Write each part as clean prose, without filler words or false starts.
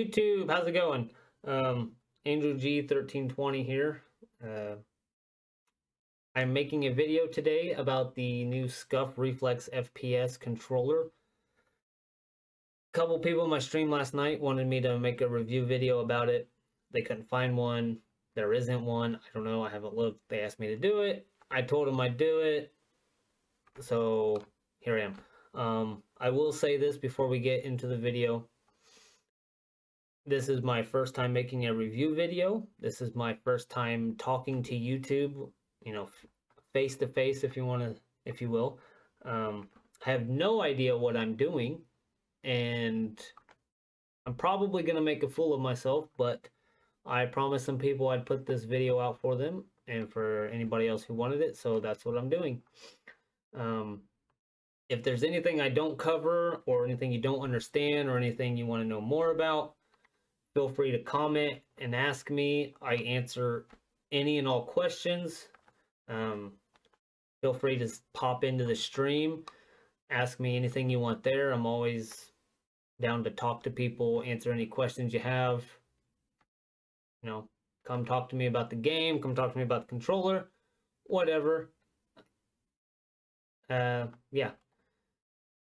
YouTube, how's it going? Angel G 1320 here. I'm making a video today about the new SCUF Reflex FPS Controller. A couple people in my stream last night wanted me to make a review video about it. They couldn't find one. There isn't one. I don't know. I haven't looked. They asked me to do it. I told them I'd do it. So here I am. I will say this before we get into the video. This is my first time making a review video. This is my first time talking to YouTube, you know, face to face, if you want to, if you will. I have no idea what I'm doing, and I'm probably going to make a fool of myself, but I promised some people I'd put this video out for them and for anybody else who wanted it, so that's what I'm doing. If there's anything I don't cover or anything you don't understand or anything you want to know more about, feel free to comment and ask me. I answer any and all questions. Feel free to pop into the stream. Ask me anything you want there. I'm always down to talk to people, answer any questions you have. You know, come talk to me about the game. Come talk to me about the controller. Whatever. Yeah,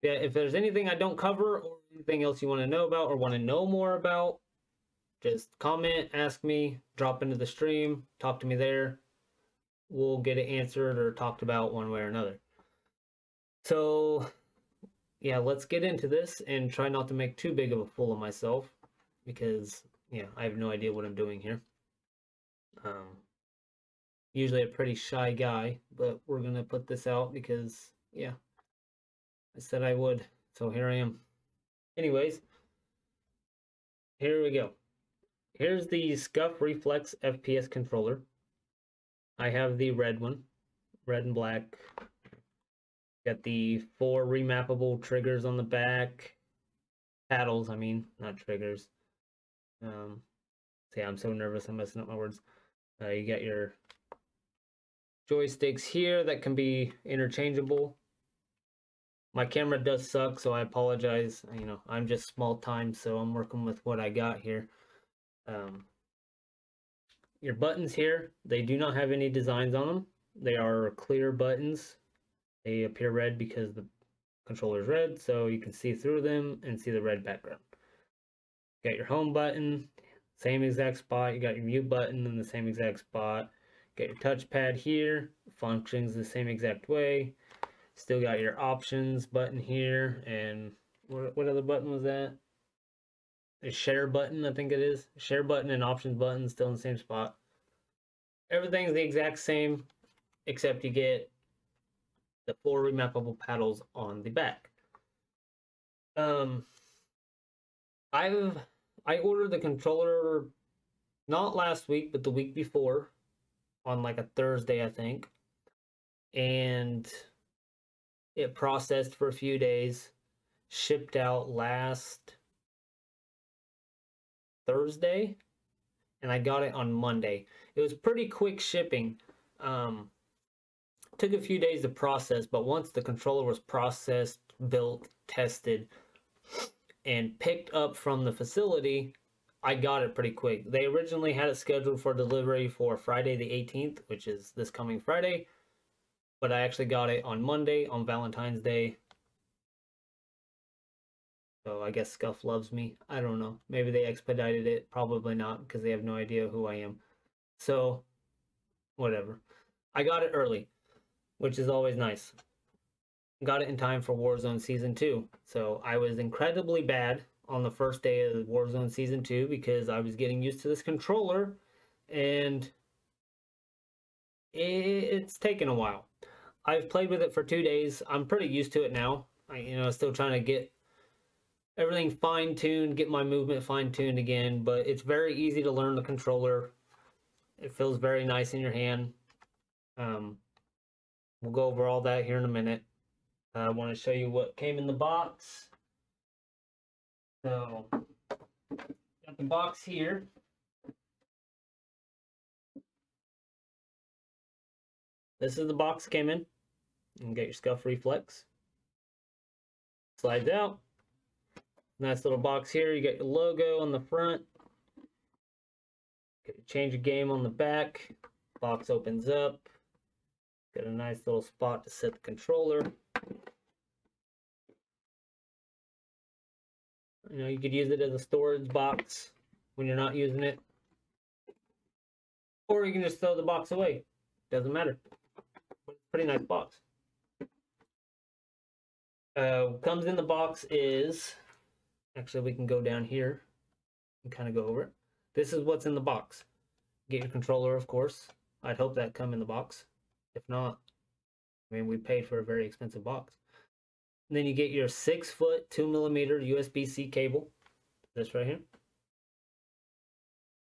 if there's anything I don't cover or anything else you want to know about or want to know more about, just comment, ask me, drop into the stream, talk to me there. We'll get it answered or talked about one way or another. So, yeah, let's get into this and try not to make too big of a fool of myself because, yeah, I have no idea what I'm doing here. Usually a pretty shy guy, but we're going to put this out because, yeah, I said I would. So here I am. Anyways, here we go. Here's the SCUF Reflex FPS controller. I have the red one, red and black. Got the 4 remappable triggers on the back. Paddles, I mean, not triggers. See, I'm so nervous I'm messing up my words. You got your joysticks here that can be interchangeable. My camera does suck, so I apologize. You know, I'm just small time, so I'm working with what I got here. Your buttons here, they do not have any designs on them. They are clear buttons. They appear red because the controller is red, so you can see through them and see the red background. You got your home button, same exact spot. You got your mute button in the same exact spot. You got your touchpad here, functions the same exact way. Still got your options button here, and what other button was that? A share button, I think it is. Share button and options button still in the same spot. Everything's the exact same, except you get the 4 remappable paddles on the back. I ordered the controller not last week, but the week before, on like a Thursday, I think, and it processed for a few days, shipped out last Thursday, and I got it on Monday. It was pretty quick shipping. Took a few days to process, but once the controller was processed, built, tested, and picked up from the facility, I got it pretty quick. They originally had it scheduled for delivery for Friday the 18th, which is this coming Friday, but I actually got it on Monday, on Valentine's Day. So I guess SCUF loves me. I don't know. Maybe they expedited it. Probably not, because they have no idea who I am. So, whatever. I got it early, which is always nice. Got it in time for Warzone Season 2. So I was incredibly bad on the first day of Warzone Season 2 because I was getting used to this controller, and it's taken a while. I've played with it for 2 days. I'm pretty used to it now. Still trying to get everything fine-tuned, get my movement fine-tuned again, but it's very easy to learn the controller. It feels very nice in your hand. We'll go over all that here in a minute. I want to show you what came in the box. So, got the box here. This is the box came in. You can get your SCUF Reflex. Slides out. Nice little box here. You got your logo on the front. Change your game on the back. Box opens up. Got a nice little spot to set the controller. You know, you could use it as a storage box when you're not using it. Or you can just throw the box away. Doesn't matter. Pretty nice box. Comes in the box is, actually we can go down here and kind of go over it. This is what's in the box. Get your controller, of course. I'd hope that come in the box. If not, I mean, we paid for a very expensive box. And then you get your 6-foot 2mm USB-C cable. This right here.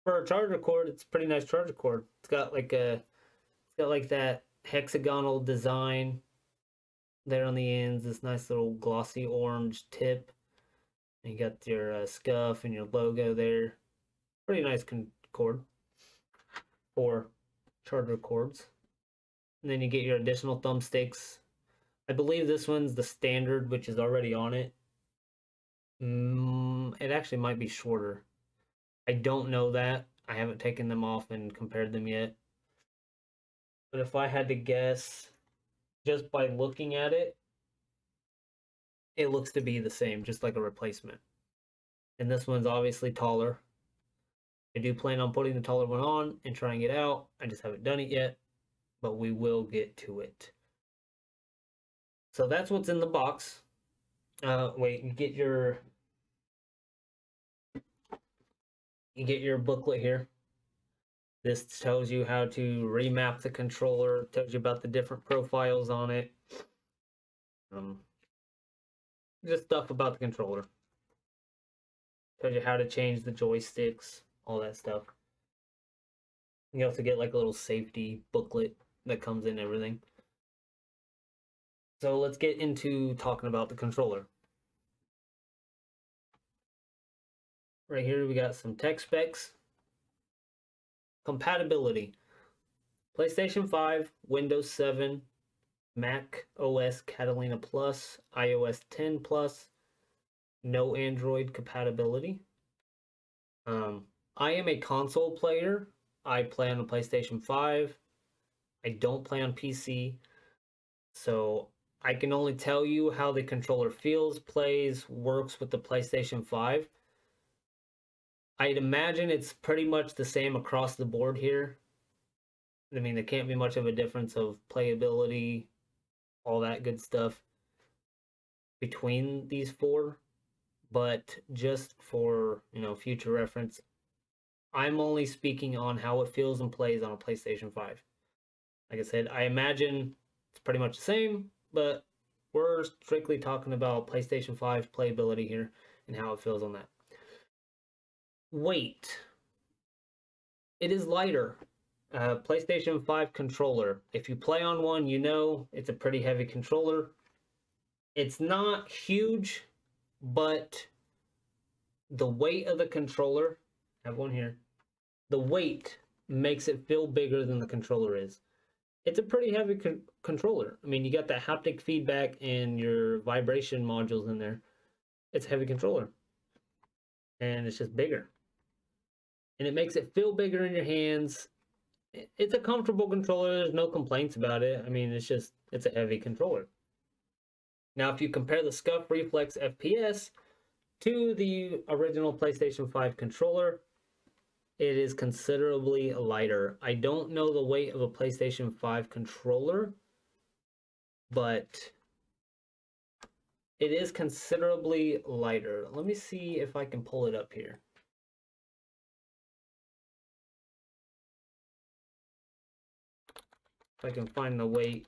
For a charger cord, it's a pretty nice charger cord. It's got like that hexagonal design there on the ends. This nice little glossy orange tip. And you got your SCUF and your logo there. Pretty nice cord for charger cords. And then you get your additional thumbsticks. I believe this one's the standard, which is already on it. It actually might be shorter. I don't know that. I haven't taken them off and compared them yet. But if I had to guess, just by looking at it, it looks to be the same, just like a replacement. And this one's obviously taller. I do plan on putting the taller one on and trying it out. I just haven't done it yet, but we will get to it. So that's what's in the box. Wait, you get your booklet here. This tells you how to remap the controller, tells you about the different profiles on it. Just stuff about the controller. Tells you how to change the joysticks, all that stuff. You also get like a little safety booklet that comes in everything. So let's get into talking about the controller. Right here we got some tech specs. Compatibility. PlayStation 5, Windows 7, Mac OS Catalina Plus, iOS 10 Plus, no Android compatibility. I am a console player. I play on a PlayStation 5. I don't play on PC. So I can only tell you how the controller feels, plays, works with the PlayStation 5. I'd imagine it's pretty much the same across the board here. I mean, there can't be much of a difference of playability, all that good stuff between these four. But just for, future reference, I'm only speaking on how it feels and plays on a PlayStation 5. Like I said, I imagine it's pretty much the same, but we're strictly talking about PlayStation 5 playability here and how it feels on that. Weight. It is lighter. PlayStation 5 controller. If you play on one, you know it's a pretty heavy controller. It's not huge, but the weight of the controller, I have one here, the weight makes it feel bigger than the controller is. It's a pretty heavy controller. I mean, you got that haptic feedback and your vibration modules in there. It's a heavy controller. And it's just bigger. And it makes it feel bigger in your hands. It's a comfortable controller. There's no complaints about it. I mean, it's a heavy controller. Now, if you compare the SCUF Reflex FPS to the original PlayStation 5 controller, it is considerably lighter. I don't know the weight of a PlayStation 5 controller, but it is considerably lighter. Let me see if I can pull it up here. If I can find the weight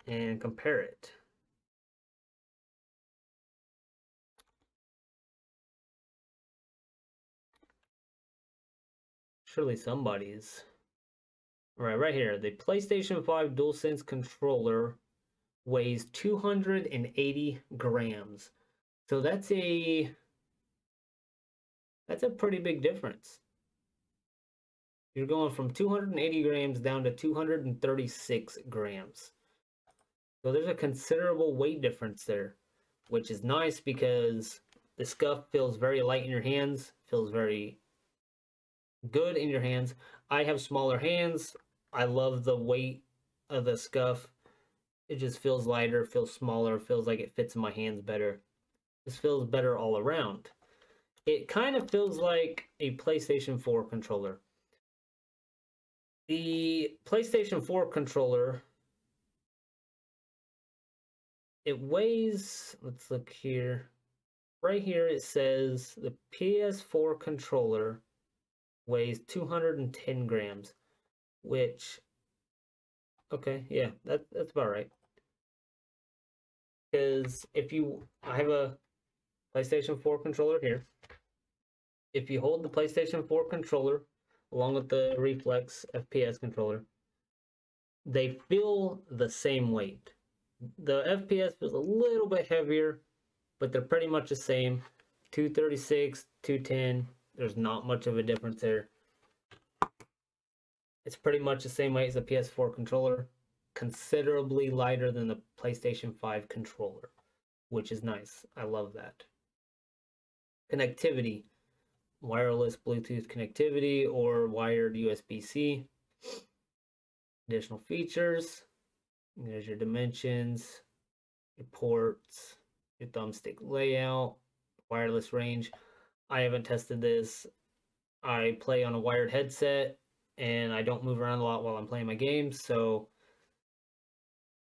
and compare it. Surely somebody's. Right here. The PlayStation 5 DualSense controller weighs 280 grams. So that's a pretty big difference. You're going from 280 grams down to 236 grams. So there's a considerable weight difference there, which is nice because The SCUF feels very light in your hands, feels very good in your hands. I have smaller hands. I love the weight of the SCUF. It just feels lighter, feels smaller, feels like it fits in my hands better. This feels better all around. It kind of feels like a PlayStation 4 controller. The PlayStation 4 controller, it weighs, let's look here. Right here it says the PS4 controller weighs 210 grams, which, okay, yeah, that's about right. Because I have a PlayStation 4 controller here. If you hold the PlayStation 4 controller along with the Reflex FPS controller, they feel the same weight. The FPS feels a little bit heavier, but they're pretty much the same. 236, 210, there's not much of a difference there. It's pretty much the same weight as the PS4 controller, considerably lighter than the PlayStation 5 controller, which is nice. I love that. Connectivity, wireless Bluetooth connectivity or wired USB-C. Additional features, there's your dimensions, your ports, your thumbstick layout, wireless range. I haven't tested this. I play on a wired headset and I don't move around a lot while I'm playing my games, so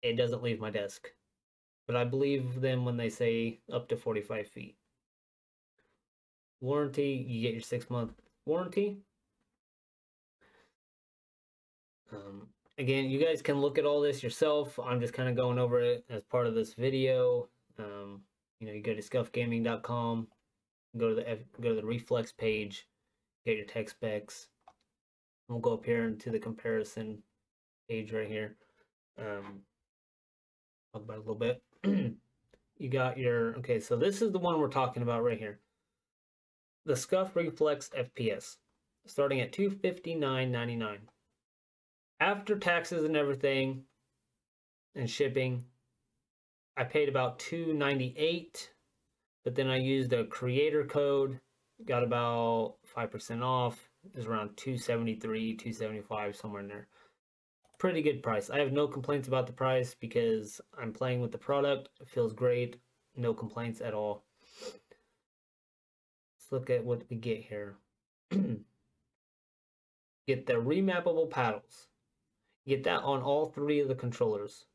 it doesn't leave my desk. But I believe them when they say up to 45 feet. Warranty, you get your 6-month warranty. Again, you guys can look at all this yourself. I'm just kind of going over it as part of this video. You go to scufgaming.com, go to the Reflex page, get your tech specs. We'll go up here into the comparison page right here. Talk about it a little bit. You got your, okay, so this is the one we're talking about right here. The SCUF Reflex FPS, starting at $259.99. After taxes and everything and shipping, I paid about $298, but then I used a creator code, got about 5% off. It was around $273, $275, somewhere in there. Pretty good price. I have no complaints about the price because I'm playing with the product. It feels great. No complaints at all. Let's look at what we get here. Get the remappable paddles. Get that on all 3 of the controllers.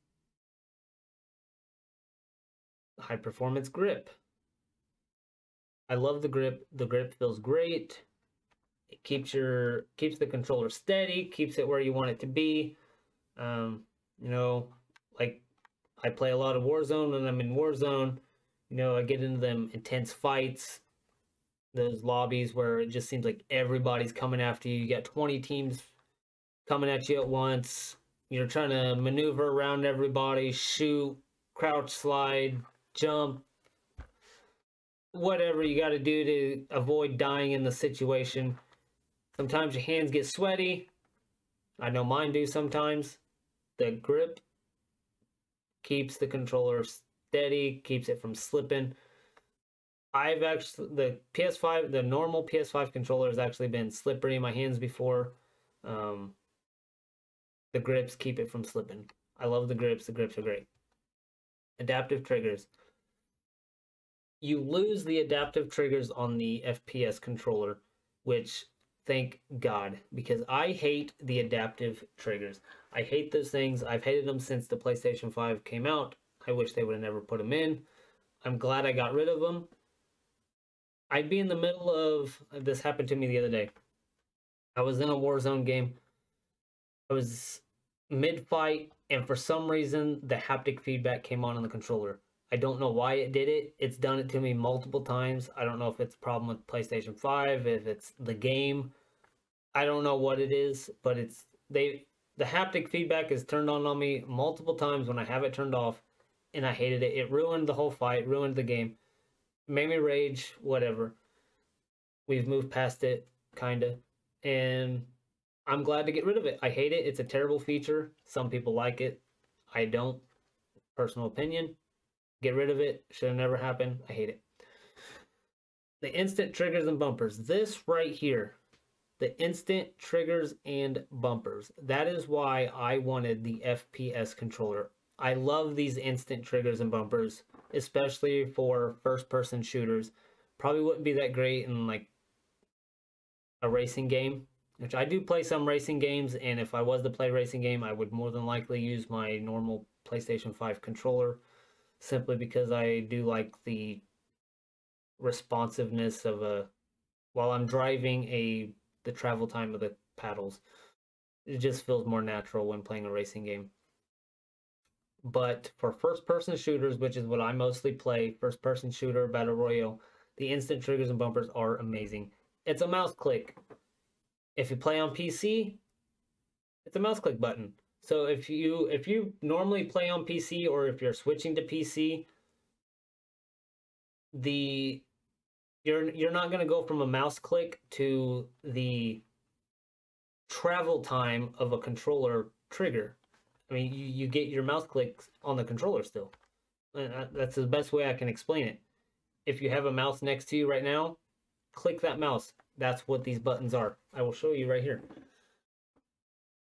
High performance grip. I love the grip. The grip feels great. It keeps the controller steady, keeps it where you want it to be. Like I play a lot of Warzone when I'm in Warzone. I get into them intense fights, those lobbies where it just seems like everybody's coming after you. You got 20 teams coming at you at once. You're trying to maneuver around everybody, shoot, crouch slide, jump, whatever you got to do to avoid dying in the situation. Sometimes your hands get sweaty. I know mine do sometimes. The grip keeps the controller steady, keeps it from slipping. The PS5, the normal PS5 controller has actually been slippery in my hands before. The grips keep it from slipping. I love the grips. The grips are great. Adaptive triggers. You lose the adaptive triggers on the FPS controller, which thank God, because I hate the adaptive triggers. I hate those things. I've hated them since the PlayStation 5 came out. I wish they would have never put them in. I'm glad I got rid of them. I'd be in the middle of, this happened to me the other day. I was in a Warzone game. I was mid-fight, and for some reason, the haptic feedback came on the controller. I don't know why it did it. It's done it to me multiple times. I don't know if it's a problem with PlayStation 5, if it's the game. I don't know what it is, but the haptic feedback is turned on me multiple times when I have it turned off, and I hated it. It ruined the whole fight, ruined the game. Made me rage, whatever. We've moved past it, kinda. And I'm glad to get rid of it. I hate it. It's a terrible feature. Some people like it. I don't. Personal opinion. Get rid of it. Should have never happened. I hate it. the instant triggers and bumpers. This right here, the instant triggers and bumpers. That is why I wanted the FPS controller. I love these instant triggers and bumpers, especially for first-person shooters. Probably wouldn't be that great in like a racing game, which I do play some racing games, and if I was to play a racing game, I would more than likely use my normal PlayStation 5 controller, simply because I do like the responsiveness of a while I'm driving the travel time of the paddles. It just feels more natural when playing a racing game. But for first-person shooters, which is what I mostly play, first-person shooter, battle royale, the instant triggers and bumpers are amazing. It's a mouse click. If you play on PC, it's a mouse click button. So if you normally play on PC, or if you're switching to PC, you're not going to go from a mouse click to the travel time of a controller trigger. I mean, you get your mouse clicks on the controller still. That's the best way I can explain it. If you have a mouse next to you right now, click that mouse. That's what these buttons are. I will show you right here.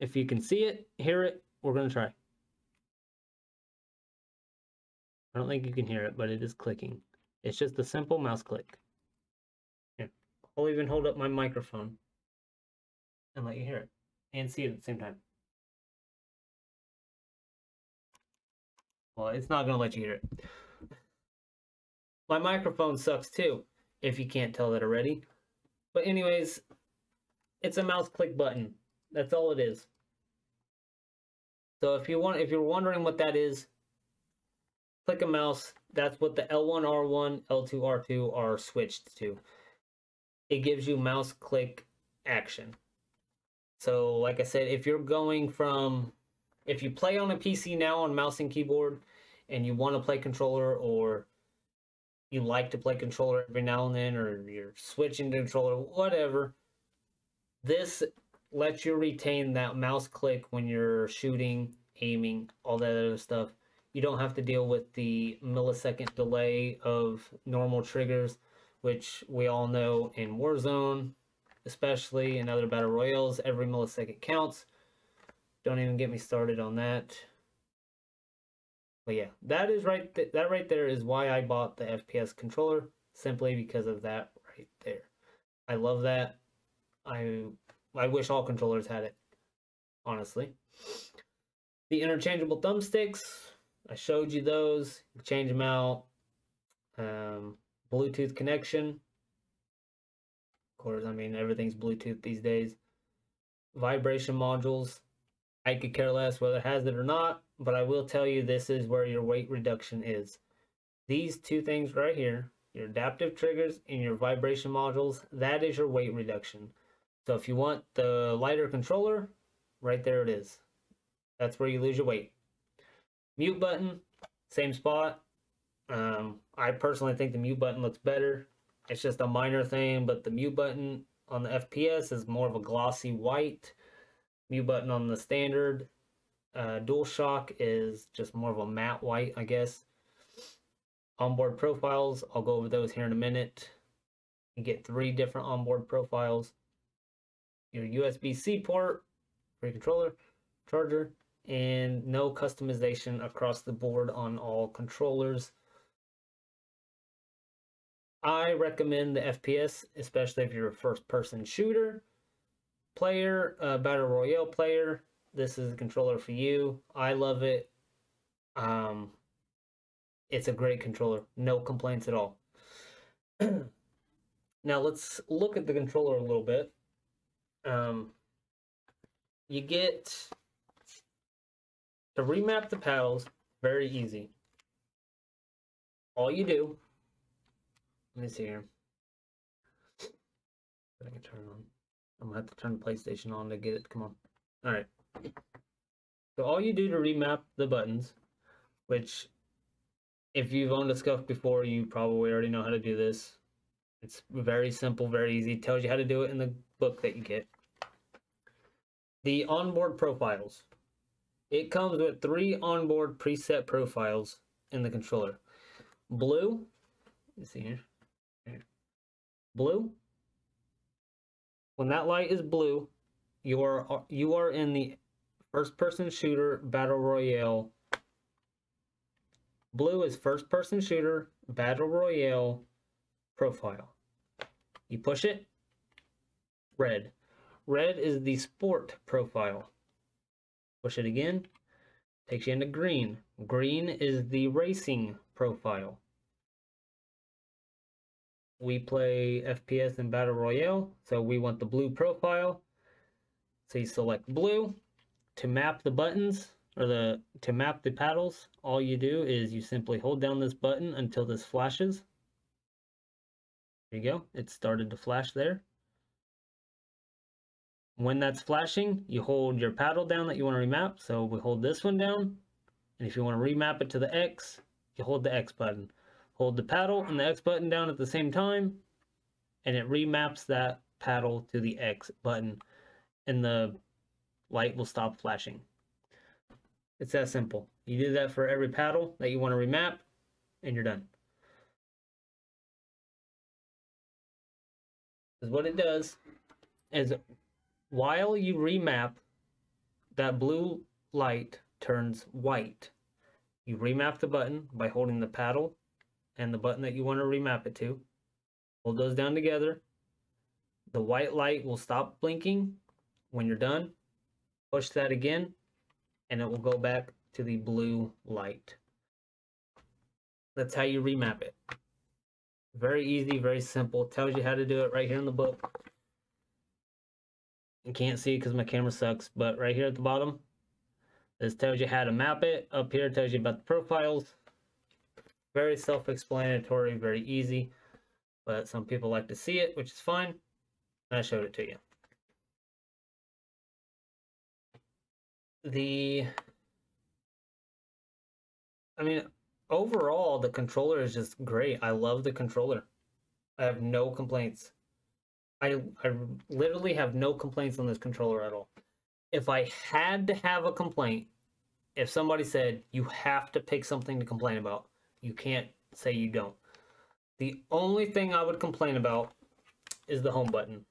If you can see it, hear it, we're going to try. I don't think you can hear it, but it is clicking. It's just a simple mouse click. Here, I'll even hold up my microphone and let you hear it and see it at the same time. Well, it's not going to let you hear it. My microphone sucks too, if you can't tell that already. But anyways, it's a mouse click button. That's all it is. So if you're wondering what that is, click a mouse. That's what the L1, R1, L2, R2 are switched to. It gives you mouse click action. So like I said, if you play on a PC now on mouse and keyboard, and you want to play controller, or you like to play controller every now and then, or you're switching to controller, whatever, this lets you retain that mouse click when you're shooting, aiming, all that other stuff. You don't have to deal with the millisecond delay of normal triggers, which we all know in Warzone, especially in other battle royales, every millisecond counts. Don't even get me started on that. But yeah, that right there is why I bought the FPS controller, simply because of that right there. I love that. I wish all controllers had it, honestly. The interchangeable thumbsticks, I showed you those. You can change them out. Bluetooth connection. Of course, I mean, everything's Bluetooth these days. Vibration modules. I could care less whether it has it or not, but I will tell you this is where your weight reduction is. These two things right here, your adaptive triggers and your vibration modules, that is your weight reduction. So if you want the lighter controller, right there it is. That's where you lose your weight. Mute button, same spot. I personally think the mute button looks better. It's just a minor thing, but the mute button on the FPS is more of a glossy white. Mute button on the standard DualShock is just more of a matte white, I guess. Onboard profiles, I'll go over those here in a minute. You get 3 different onboard profiles. Your USB-C port for your controller, charger, and no customization across the board on all controllers. I recommend the FPS, especially if you're a first-person shooter player, battle royale player. This is a controller for you. I love it. It's a great controller. No complaints at all. Now let's look at the controller a little bit. You get to remap the paddles, very easy. All you do, let me see here. I can turn on. I'm gonna have to turn the PlayStation on to get it. Come on. All right. So all you do to remap the buttons, which if you've owned a SCUF before, you probably already know how to do this. It's very simple, very easy. It tells you how to do it in the book that you get. The onboard profiles. It comes with 3 onboard preset profiles in the controller. Blue, let's see here. Blue. When that light is blue, you are in the first-person shooter battle royale. Blue is first-person shooter battle royale profile. You push it. Red. Red is the sport profile. Push it again. Takes you into green. Green is the racing profile. We play FPS and Battle Royale, so we want the blue profile. So you select blue. To map the buttons, or to map the paddles, all you do is you simply hold down this button until this flashes. There you go. It started to flash there. When that's flashing, you hold your paddle down that you want to remap. So we hold this one down. And if you want to remap it to the X, you hold the X button. Hold the paddle and the X button down at the same time, and it remaps that paddle to the X button, and the light will stop flashing. It's that simple. You do that for every paddle that you want to remap, and you're done. Because what it does is while you remap, that blue light turns white. You remap the button by holding the paddle and the button that you want to remap it to. Hold those down together. The white light will stop blinking when you're done. Push that again, and it will go back to the blue light. That's how you remap it. Very easy, very simple. Tells you how to do it right here in the book. You can't see because my camera sucks, but right here at the bottom, this tells you how to map it. Up here tells you about the profiles. Very self-explanatory, very easy, but some people like to see it, which is fine. I showed it to you. Overall, the controller is just great. I love the controller. I have no complaints. I literally have no complaints on this controller at all. If I had to have a complaint, if somebody said you have to pick something to complain about, you can't say you don't. The only thing I would complain about is the home button.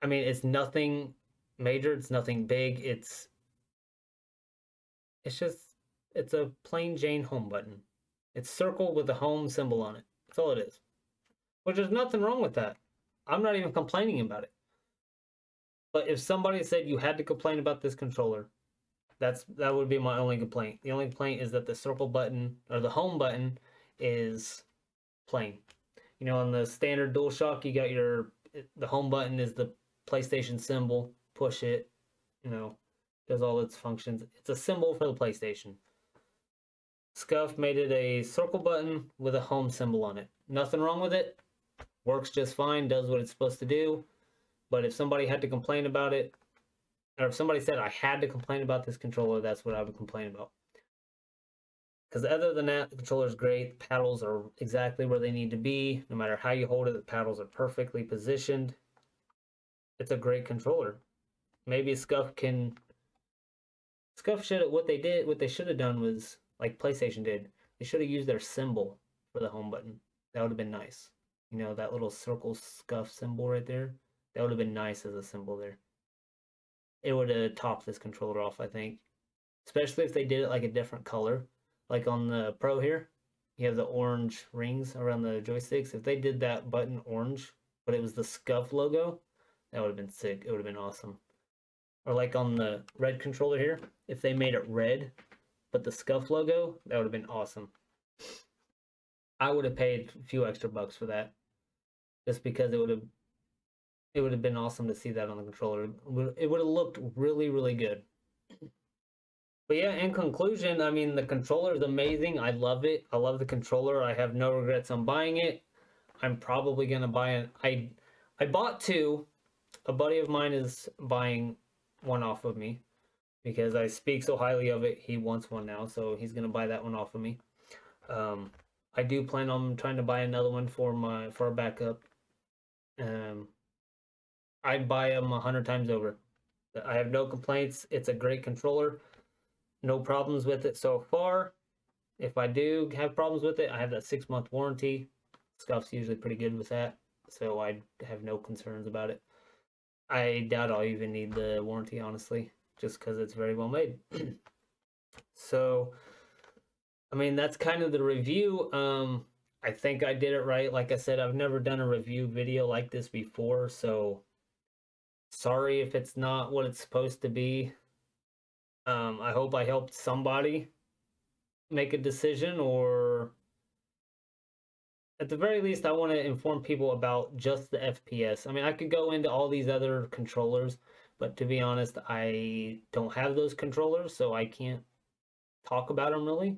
I mean, it's nothing major, it's nothing big, it's a plain Jane home button. It's circled with a home symbol on it. That's all it is. Which there's nothing wrong with that. I'm not even complaining about it. But if somebody said you had to complain about this controller, that would be my only complaint. The only complaint is that the circle button, or the home button, is plain. You know, on the standard DualShock, you got the home button is the PlayStation symbol. Push it, you know, does all its functions. It's a symbol for the PlayStation. SCUF made it a circle button with a home symbol on it. Nothing wrong with it. Works just fine, does what it's supposed to do. But if somebody had to complain about it, or if somebody said I had to complain about this controller, that's what I would complain about. Because other than that, the controller is great. The paddles are exactly where they need to be. No matter how you hold it, the paddles are perfectly positioned. It's a great controller. Maybe SCUF should, what they should have done was, like PlayStation did, they should have used their symbol for the home button. That would have been nice. You know, that little circle SCUF symbol right there. That would have been nice as a symbol there. It would have topped this controller off, I think. Especially if they did it like a different color. Like on the Pro here, you have the orange rings around the joysticks. If they did that button orange, but it was the SCUF logo, that would have been sick. It would have been awesome. Or like on the red controller here, if they made it red, but the SCUF logo, that would have been awesome. I would have paid a few extra bucks for that. Just because it would have been awesome to see that on the controller. It would have looked really, really good. But yeah, in conclusion, I mean, the controller is amazing. I love it. I love the controller. I have no regrets on buying it. I'm probably going to buy it. I bought two. A buddy of mine is buying one off of me because I speak so highly of it. He wants one now, so he's going to buy that one off of me. I do plan on trying to buy another one for our backup. I'd buy them 100 times over. I have no complaints. It's a great controller. No problems with it so far. If I do have problems with it, I have that 6-month warranty. SCUF's usually pretty good with that, so I have no concerns about it. I doubt I'll even need the warranty, honestly, just because it's very well made. So, I mean, that's kind of the review. I think I did it right. Like I said, I've never done a review video like this before, so sorry if it's not what it's supposed to be. I hope I helped somebody make a decision, or at the very least, I want to inform people about just the FPS. I mean, I could go into all these other controllers, but to be honest, I don't have those controllers, so I can't talk about them really.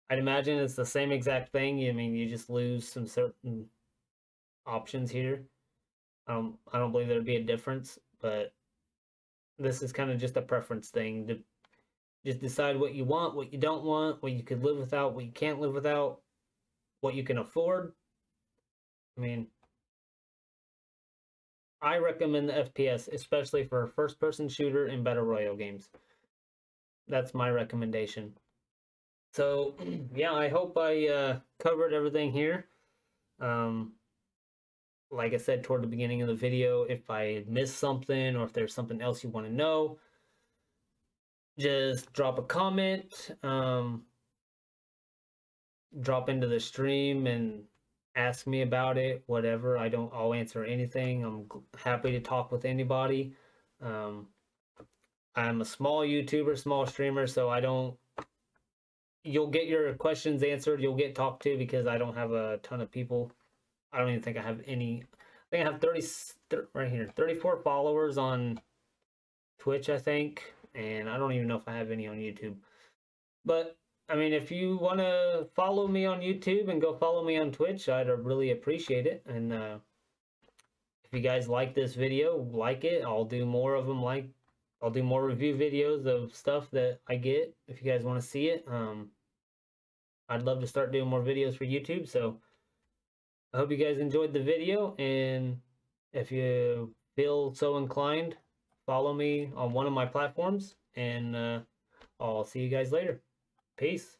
I'd imagine it's the same exact thing. I mean, you just lose some certain options here. I don't believe there'd be a difference, but this is kind of just a preference thing. To just decide what you want, what you don't want, what you could live without, what you can't live without, what you can afford. I mean, I recommend the FPS, especially for a first-person shooter and battle royale games. That's my recommendation. So, yeah, I hope I covered everything here. Like I said toward the beginning of the video, if I missed something or if there's something else you want to know, just drop a comment, drop into the stream and ask me about it, whatever. I'll answer anything. I'm happy to talk with anybody. I'm a small YouTuber, small streamer, so you'll get your questions answered, you'll get talked to, because I don't have a ton of people. I don't even think I have any. I think I have 34 followers on Twitch, I think, and I don't even know if I have any on YouTube. But I mean, if you want to follow me on YouTube and go follow me on Twitch, I'd really appreciate it. And if you guys like this video, like it. I'll do more of them. I'll do more review videos of stuff that I get. If you guys want to see it, I'd love to start doing more videos for YouTube. So I hope you guys enjoyed the video, and if you feel so inclined, follow me on one of my platforms, and I'll see you guys later. Peace.